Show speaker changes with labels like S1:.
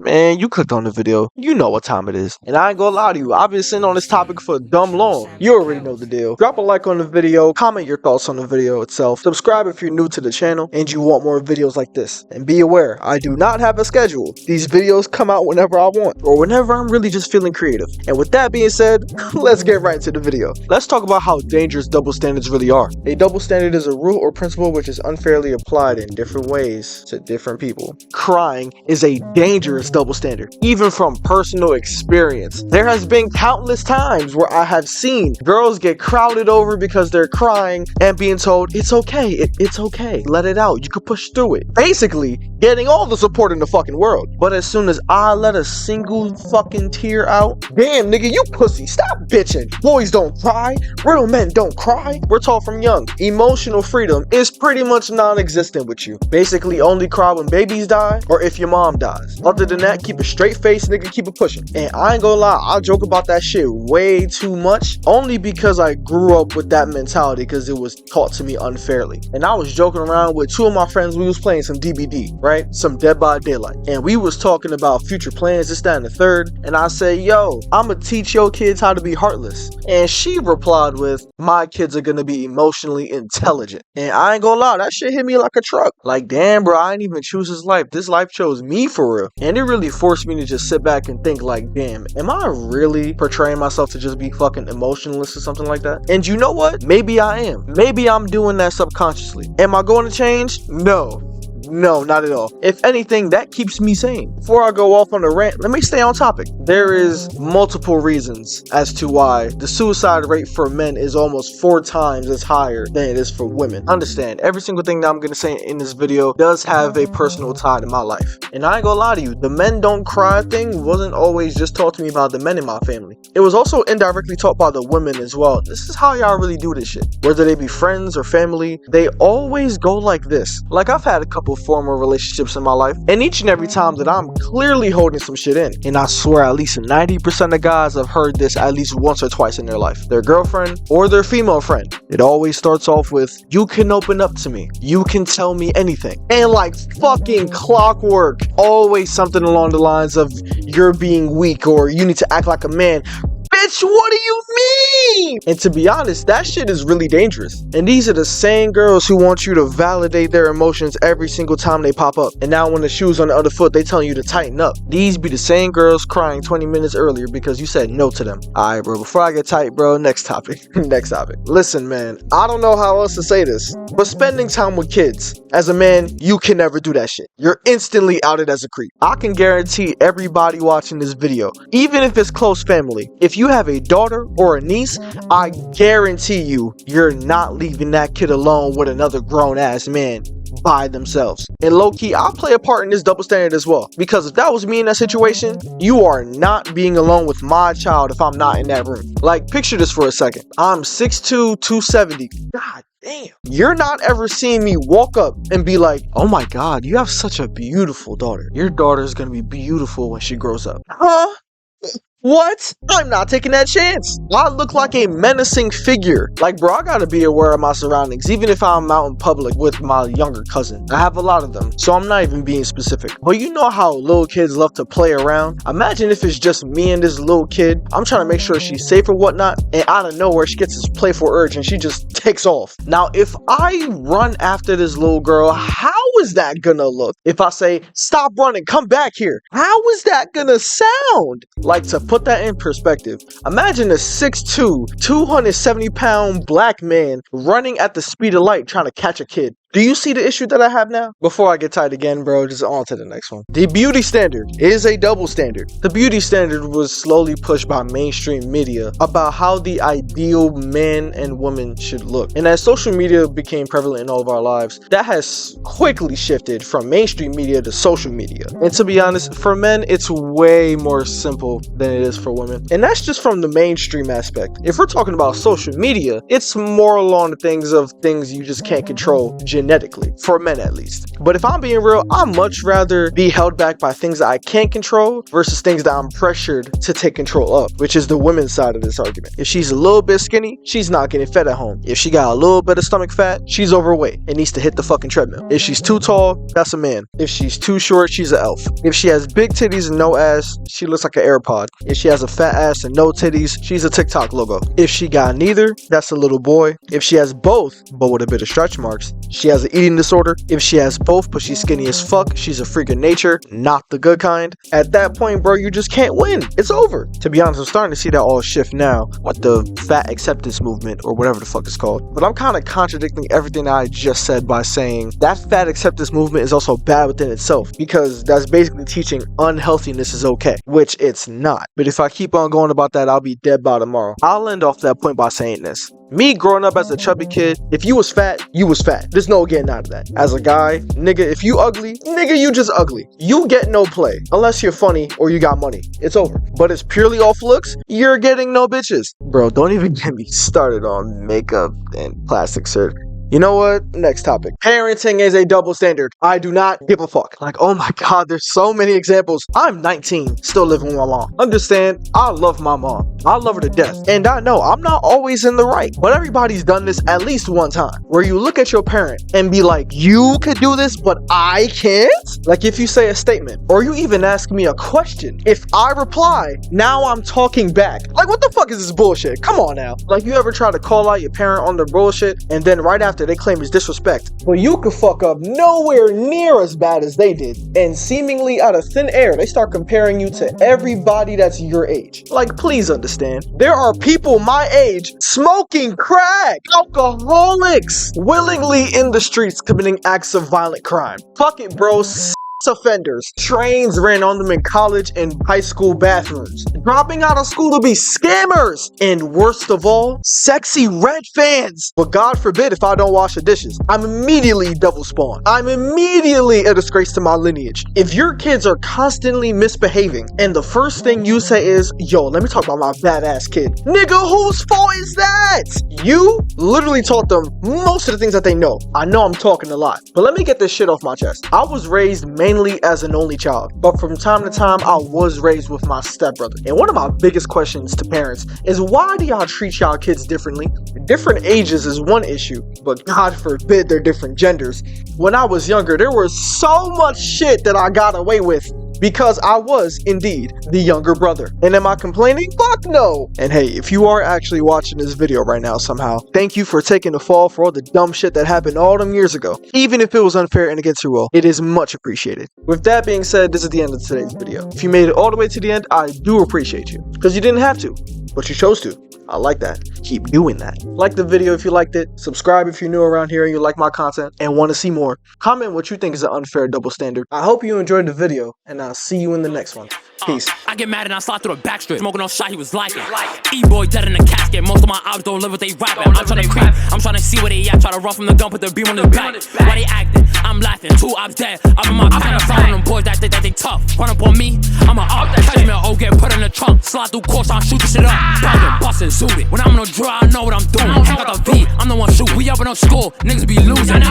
S1: Man, you clicked on the video. You know what time it is. And I ain't gonna lie to you, I've been sitting on this topic for dumb long. You already know the deal. Drop a like on the video, comment your thoughts on the video itself, subscribe if you're new to the channel and you want more videos like this. And be aware, I do not have a schedule. These videos come out whenever I want, or whenever I'm really just feeling creative. And with that being said, let's get right into the video. Let's talk about how dangerous double standards really are. A double standard is a rule or principle which is unfairly applied in different ways to different people. Crying is a dangerous double standard, even from personal experience. There has been countless times where I have seen girls get crowded over because they're crying and being told, it's okay, it's okay, let it out, you can push through it. Basically, getting all the support in the fucking world. But as soon as I let a single fucking tear out, damn nigga, you pussy, stop bitching. Boys don't cry, real men don't cry. We're taught from young, emotional freedom is pretty much non-existent with you. Basically, only cry when babies die or if your mom dies. Other than that, keep a straight face, nigga, keep it pushing. And I ain't gonna lie, I joke about that shit way too much, only because I grew up with that mentality because it was taught to me unfairly. And I was joking around with two of my friends, we was playing some DBD, right? Some Dead by Daylight. And we was talking about future plans, this, that, and the third. And I said, yo, I'ma teach your kids how to be heartless. And she replied with, my kids are gonna be emotionally intelligent. And I ain't gonna lie, that shit hit me like a truck. Like, damn, bro, I ain't even choose this life. This life chose me for real. And it really forced me to just sit back and think like, damn, am I really portraying myself to just be fucking emotionless or something like that? And you know what? Maybe I am. Maybe I'm doing that subconsciously. Am I going to change? No, not at all. If anything, that keeps me sane. Before I go off on a rant, let me stay on topic. There is multiple reasons as to why the suicide rate for men is almost 4 times as higher than it is for women. Understand, every single thing that I'm going to say in this video does have a personal tie to my life. And I ain't gonna lie to you, the men don't cry thing wasn't always just taught to me by the men in my family. It was also indirectly taught by the women as well. This is how y'all really do this shit. Whether they be friends or family, they always go like this. Like, I've had a couple former relationships in my life, and each and every time that I'm clearly holding some shit in, and I swear at least 90% of guys have heard this at least once or twice in their life, their girlfriend or their female friend, it always starts off with, you can open up to me, you can tell me anything. And like fucking clockwork, always something along the lines of, you're being weak, or you need to act like a man. Bitch, what do you mean? And to be honest, that shit is really dangerous. And these are the same girls who want you to validate their emotions every single time they pop up. And now when the shoe's on the other foot, they telling you to tighten up. These be the same girls crying 20 minutes earlier because you said no to them. Alright, bro, before I get tight, bro, next topic. Next topic. Listen, man, I don't know how else to say this, but spending time with kids, as a man, you can never do that shit. You're instantly outed as a creep. I can guarantee everybody watching this video, even if it's close family, if you have a daughter or a niece, I guarantee you're not leaving that kid alone with another grown-ass man by themselves. And low-key, I'll play a part in this double standard as well, because if that was me in that situation, you are not being alone with my child if I'm not in that room. Like, picture this for a second. I'm 6'2", 270. God damn. You're not ever seeing me walk up and be like, oh my god, you have such a beautiful daughter. Your daughter is gonna be beautiful when she grows up. Huh? What? I'm not taking that chance. I look like a menacing figure. Like, bro, I gotta be aware of my surroundings, even if I'm out in public with my younger cousin. I have a lot of them, so I'm not even being specific. But you know how little kids love to play around? Imagine if it's just me and this little kid. I'm trying to make sure she's safe or whatnot, and out of nowhere, she gets this playful urge and she just takes off. Now, if I run after this little girl, how is that gonna look? If I say, stop running, come back here, how is that gonna sound? Like, to put that in perspective, imagine a 6'2", 270-pound black man running at the speed of light trying to catch a kid. Do you see the issue that I have now? Before I get tight again, bro, just on to the next one. The beauty standard is a double standard. The beauty standard was slowly pushed by mainstream media about how the ideal man and woman should look. And as social media became prevalent in all of our lives, that has quickly shifted from mainstream media to social media. And to be honest, for men, it's way more simple than it is for women. And that's just from the mainstream aspect. If we're talking about social media, it's more along the things of things you just can't control, genetically, for men at least. But if I'm being real, I'd much rather be held back by things that I can't control versus things that I'm pressured to take control of, which is the women's side of this argument. If she's a little bit skinny, she's not getting fed at home. If she got a little bit of stomach fat, she's overweight and needs to hit the fucking treadmill. If she's too tall, that's a man. If she's too short, she's an elf. If she has big titties and no ass, she looks like an AirPod. If she has a fat ass and no titties, she's a TikTok logo. If she got neither, that's a little boy. If she has both, but with a bit of stretch marks, she has an eating disorder. If she has both, but she's skinny as fuck, she's a freak of nature, not the good kind. At that point, bro, you just can't win. It's over. To be honest, I'm starting to see that all shift now with the fat acceptance movement or whatever the fuck it's called. But I'm kind of contradicting everything that I just said by saying that fat acceptance movement is also bad within itself, because that's basically teaching unhealthiness is okay, which it's not. But if I keep on going about that, I'll be dead by tomorrow. I'll end off that point by saying this. Me growing up as a chubby kid, if you was fat, you was fat. There's no getting out of that. As a guy, nigga, if you ugly, nigga, you just ugly. You get no play. Unless you're funny or you got money. It's over. But it's purely off looks, you're getting no bitches. Bro, don't even get me started on makeup and plastic surgery. You know what? Next topic. Parenting is a double standard. I do not give a fuck. Like, oh my god, there's so many examples. I'm 19, still living with my mom. Understand, I love my mom. I love her to death. And I know I'm not always in the right. But everybody's done this at least one time. Where you look at your parent and be like, you could do this, but I can't? Like if you say a statement, or you even ask me a question. If I reply, now I'm talking back. Like what the fuck is this bullshit? Come on now. Like you ever try to call out your parent on their bullshit, and then right after they claim it's disrespect. But you could fuck up nowhere near as bad as they did. And seemingly out of thin air, they start comparing you to everybody that's your age. Like, please understand. There are people my age smoking crack. Alcoholics. Willingly in the streets committing acts of violent crime. Fuck it, bro. Offenders. Trains ran on them in college and high school bathrooms. Dropping out of school to be scammers. And worst of all, sexy red fans. But God forbid if I don't wash the dishes. I'm immediately double spawn. I'm immediately a disgrace to my lineage. If your kids are constantly misbehaving and the first thing you say is, yo, let me talk about my badass kid. Nigga, whose fault is that? You literally taught them most of the things that they know. I know I'm talking a lot, but let me get this shit off my chest. I was raised mainly as an only child, but from time to time I was raised with my stepbrother. And one of my biggest questions to parents is, why do y'all treat y'all kids differently? Different ages is one issue, but God forbid they're different genders. When I was younger, there was so much shit that I got away with because I was indeed the younger brother. And am I complaining? Fuck no. And hey, if you are actually watching this video right now somehow, thank you for taking the fall for all the dumb shit that happened all them years ago. Even if it was unfair and against your will, it is much appreciated. With that being said, this is the end of today's video. If you made it all the way to the end, I do appreciate you, because you didn't have to, but you chose to. I like that. Keep doing that. Like the video if you liked it. Subscribe if you're new around here and you like my content and want to see more. Comment what you think is an unfair double standard. I hope you enjoyed the video, and I'll see you in the next one. Peace. I get mad and I slide through the back strip. Smoking on shot, he was like it. E-boy dead in the casket. Most of my ops don't live what they rapping. I'm trying to creep. I'm trying to see where they at. Try to run from the gun, put the beam on his back. Why they acting? I'm laughing. 2 ops dead. I'm in my car. I'm them boys that they tough. Run up on me. I'm a op. Catch me or get put in the trunk. Slide through course, I'll shoot this shit up. Bugging, busting, zooted. When I'm on the draw, I know what I'm doing. Hang out the V. I'm the one shoot. We up in no school. Niggas be losing.